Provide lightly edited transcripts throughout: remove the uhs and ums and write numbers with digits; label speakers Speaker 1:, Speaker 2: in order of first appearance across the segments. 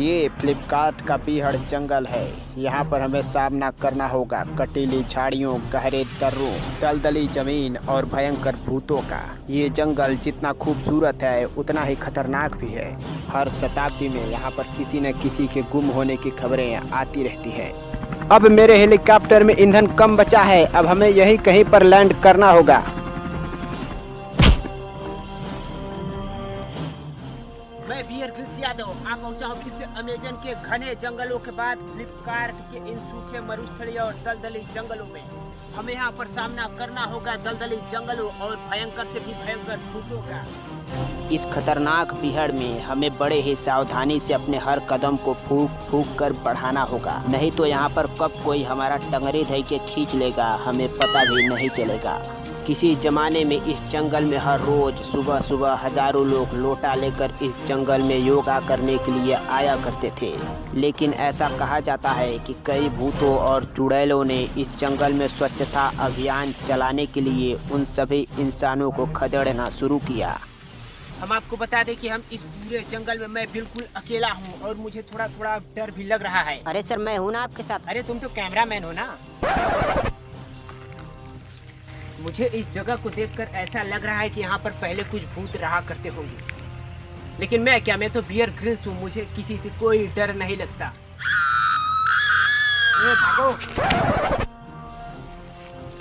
Speaker 1: ये फ्लिपकार्ट का बीहड़ जंगल है। यहाँ पर हमें सामना करना होगा कटीली झाड़ियों, गहरे दर्रों, दलदली जमीन और भयंकर भूतों का। ये जंगल जितना खूबसूरत है उतना ही खतरनाक भी है। हर शताब्दी में यहाँ पर किसी न किसी के गुम होने की खबरें आती रहती है। अब मेरे हेलीकॉप्टर में ईंधन कम बचा है, अब हमें यहीं कहीं पर लैंड करना होगा।
Speaker 2: मैं बियर ग्रिल्स यादव आ पहुंचा हूँ फिर से अमेजन के घने जंगलों के बाद फ्लिपकार्ट के इन सूखे मरुस्थलीय और दलदली जंगलों में। हमें यहाँ पर सामना करना होगा दलदली जंगलों और भयंकर से भी भयंकर भूतों का।
Speaker 1: इस खतरनाक बीहड़ में हमें बड़े ही सावधानी से अपने हर कदम को फूंक फूंक कर बढ़ाना होगा, नहीं तो यहाँ पर कब कोई हमारा टंगरी धइ के खींच लेगा हमें पता भी नहीं चलेगा। किसी जमाने में इस जंगल में हर रोज सुबह सुबह हजारों लोग लोटा लेकर इस जंगल में योगा करने के लिए आया करते थे, लेकिन ऐसा कहा जाता है कि कई भूतों और चुड़ैलों ने इस जंगल में स्वच्छता अभियान चलाने के लिए उन सभी इंसानों को खदेड़ना शुरू किया।
Speaker 2: हम आपको बता दें कि हम इस पूरे जंगल में मैं बिल्कुल अकेला हूँ और मुझे थोड़ा थोड़ा डर भी लग रहा है।
Speaker 3: अरे सर, मैं हूँ ना आपके साथ।
Speaker 2: अरे तुम तो कैमरामैन हो ना। मुझे इस जगह को देखकर ऐसा लग रहा है कि यहाँ पर पहले कुछ भूत रहा करते होंगे, लेकिन मैं तो बियर ग्रिल्स हूँ, मुझे किसी से कोई डर नहीं लगता। भागो।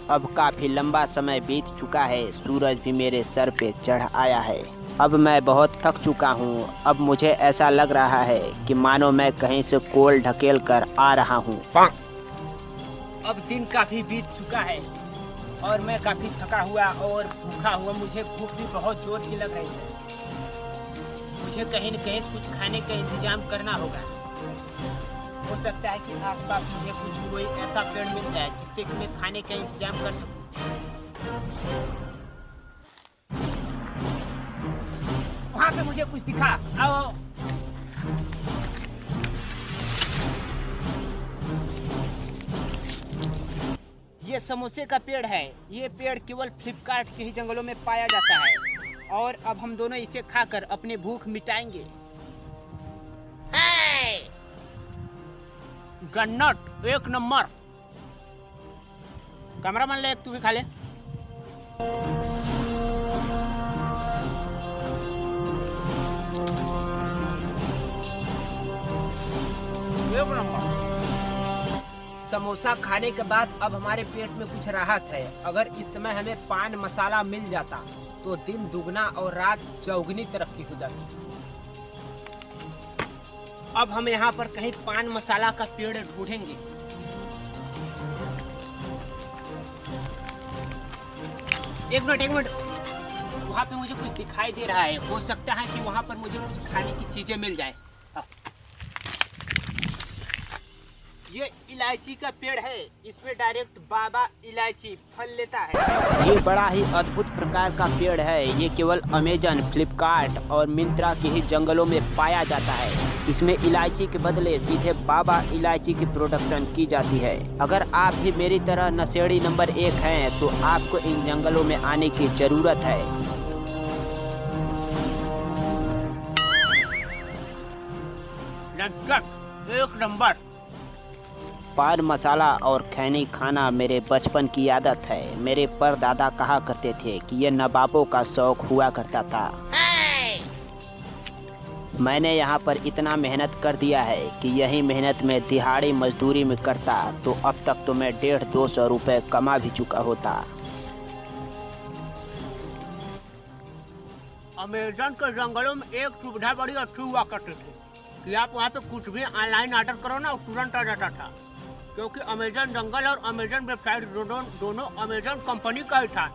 Speaker 1: अब काफी लंबा समय बीत चुका है, सूरज भी मेरे सर पे चढ़ आया है। अब मैं बहुत थक चुका हूँ। अब मुझे ऐसा लग रहा है कि मानो मैं कहीं से कोल ढकेल कर आ रहा हूँ।
Speaker 2: अब दिन काफी बीत चुका है और मैं काफी थका हुआ और भूखा हुआ। मुझे भूख भी बहुत जोर की लग रही है। मुझे कहीं न कहीं कुछ खाने का इंतजाम करना होगा। हो सकता है कि आसपास मुझे कुछ कोई ऐसा पेड़ मिल जाए जिससे कि मैं खाने का इंतजाम कर सकूं। वहाँ पे मुझे कुछ दिखा। आओ। ये समोसे का पेड़ है। ये पेड़ केवल फ्लिपकार्ट के ही जंगलों में पाया जाता है और अब हम दोनों इसे खाकर अपनी भूख मिटाएंगे। गन्नट एक नंबर। कैमरामैन ले, तू भी खा ले। एक नंबर। समोसा खाने के बाद अब हमारे पेट में कुछ राहत है। अगर इस समय हमें पान मसाला मिल जाता तो दिन दुगना और रात चौगुनी तरक्की हो जाती। अब हम यहाँ पर कहीं पान मसाला का पेड़ ढूंढेंगे। एक मिनट, वहाँ पे मुझे कुछ दिखाई दे रहा है। हो सकता है कि वहाँ पर मुझे कुछ खाने की चीजें मिल जाए। ये इलायची का पेड़ है। इसमें डायरेक्ट बाबा इलायची फल लेता है।
Speaker 1: ये बड़ा ही अद्भुत प्रकार का पेड़ है। ये केवल अमेजन, फ्लिपकार्ट और मिंत्रा के ही जंगलों में पाया जाता है। इसमें इलायची के बदले सीधे बाबा इलायची की प्रोडक्शन की जाती है। अगर आप भी मेरी तरह नशेड़ी नंबर 1 हैं तो आपको इन जंगलों में आने की जरूरत है।
Speaker 2: एक नंबर।
Speaker 1: पान मसाला और खैनी खाना मेरे बचपन की आदत है। मेरे परदादा कहा करते थे कि ये नवाबों का शौक हुआ करता था। मैंने यहाँ पर इतना मेहनत कर दिया है कि यही मेहनत में दिहाड़ी मजदूरी में करता तो अब तक तो मैं 150-200 रुपए कमा भी चुका होता।
Speaker 2: अमेजन के जंगलों में एक सुविधा बड़ी अच्छी हुआ करती थी कि आप वहाँ पे कुछ भी ऑनलाइन ऑर्डर करो ना, तुरंत आ जाता था, क्योंकि अमेजन जंगल और अमेजन वेबसाइट दोनों अमेजन कंपनी का ही था।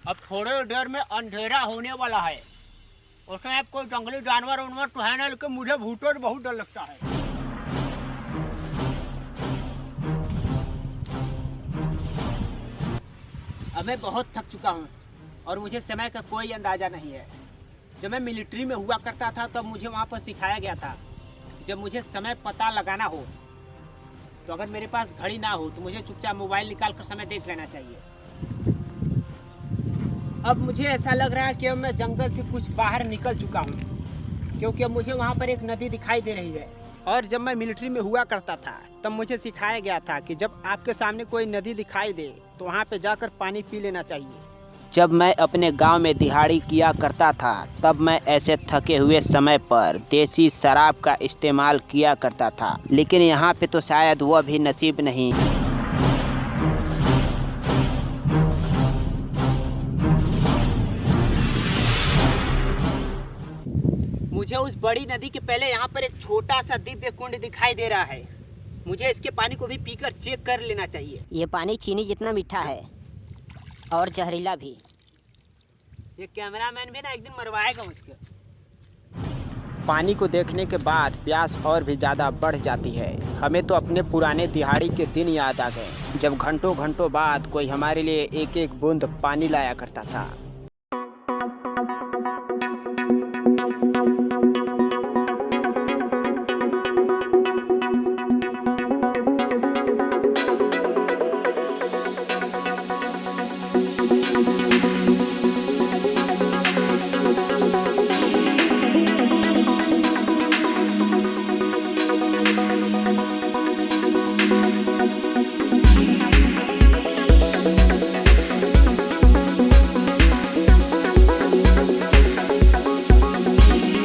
Speaker 2: अब थोड़े देर में अंधेरा होने वाला है। उसमें आप कोई जंगली जानवर तो है ना, लेकिन मुझे भूतों से बहुत डर लगता है। अब मैं बहुत थक चुका हूँ और मुझे समय का कोई अंदाजा नहीं है। जब मैं मिलिट्री में हुआ करता था तब मुझे वहाँ पर सिखाया गया था जब मुझे समय पता लगाना हो तो अगर मेरे पास घड़ी ना हो तो मुझे चुपचाप मोबाइल निकाल कर समय देख लेना चाहिए। अब मुझे ऐसा लग रहा है कि अब मैं जंगल से कुछ बाहर निकल चुका हूँ, क्योंकि अब मुझे वहाँ पर एक नदी दिखाई दे रही है। और जब मैं मिलिट्री में हुआ करता था तब मुझे सिखाया गया था कि जब आपके सामने कोई नदी दिखाई दे तो वहाँ पे जाकर पानी पी लेना चाहिए।
Speaker 1: जब मैं अपने गांव में दिहाड़ी किया करता था तब मैं ऐसे थके हुए समय पर देसी शराब का इस्तेमाल किया करता था, लेकिन यहाँ पे तो शायद वह भी नसीब नहीं।
Speaker 2: मुझे उस बड़ी नदी के पहले यहाँ पर एक छोटा सा दिव्य कुंड दिखाई दे रहा है। मुझे इसके पानी को भी पीकर चेक कर लेना चाहिए।
Speaker 3: ये पानी चीनी जितना मीठा है और जहरीला भी।
Speaker 2: ये कैमरामैन भी ना एक दिन मरवाएगा मुझको।
Speaker 1: पानी को देखने के बाद प्यास और भी ज़्यादा बढ़ जाती है। हमें तो अपने पुराने दिहाड़ी के दिन याद आ गए, जब घंटों घंटों बाद कोई हमारे लिए एक एक बूंद पानी लाया करता था।